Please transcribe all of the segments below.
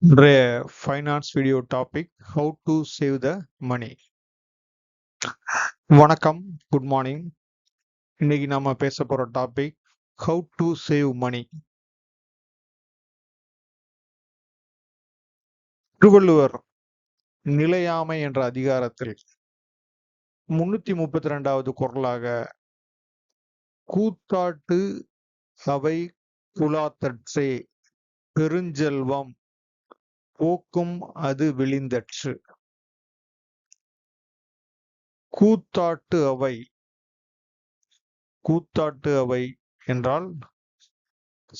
இன்றைய finance video topic how to save the money. வணக்கம், good morning. இன்னைக்கு நாம பேச போற topic how to save money. Thiruvalluvar நிலையாமை என்ற அதிகாரத்தில் 332வது குறளாக கூத்தாட்டு அவை குலாத்தற்றே பெருஞ்செல்வம் போக்கும் அது விளிந்தற்று. கூத்தாட்டு அவை என்றால்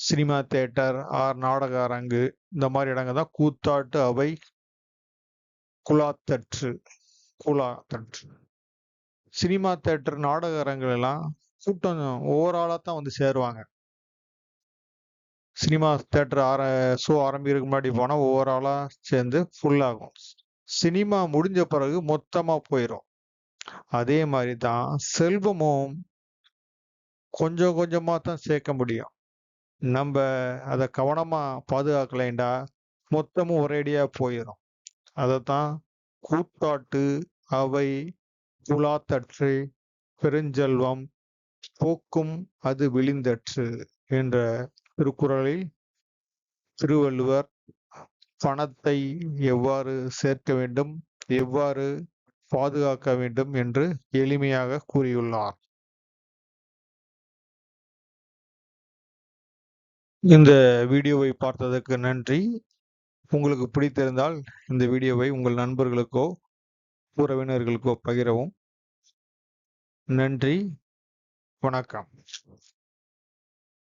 சினிமா தியேட்டர் ஆர் நாடக அரங்கு, இந்த மாதிரி இடங்கள் தான் கூத்தாட்டு அவை குலாத்தற்று. சினிமா தியேட்டர் நாடக அரங்குகள் எல்லாம் கூட்டம் ஓவராலா தான் வந்து சேருவாங்க. சினிமா தியேட்டர் ஷோ ஆரம்பிக்கிறதுக்கு முன்னாடி போனா ஓவராலா சேர்ந்து ஃபுல் ஆகும். சினிமா முடிஞ்ச பிறகு மொத்தமா போயிடும். அதே மாதிரி தான் செல்வமும் கொஞ்சம் கொஞ்சமா தான் சேர்க்க முடியும். நம்ம அதை கவனமா பாதுகாக்கலைண்டா மொத்தமும் ஒரேடியா போயிடும். அதைத்தான் கூத்தாட்டு அவை குலாத்தற்று பெருஞ்செல்வம் போக்கும் அது விளிந்தற்று என்ற திருக்குறளில் திருவள்ளுவர் பணத்தை எவ்வாறு சேர்க்க வேண்டும், எவ்வாறு பாதுகாக்க வேண்டும் என்று எளிமையாக கூறியுள்ளார். இந்த வீடியோவை பார்த்ததற்கு நன்றி. உங்களுக்கு பிடித்திருந்தால் இந்த வீடியோவை உங்கள் நண்பர்களுக்கோ உறவினர்களுக்கோ பகிரவும். நன்றி, வணக்கம்.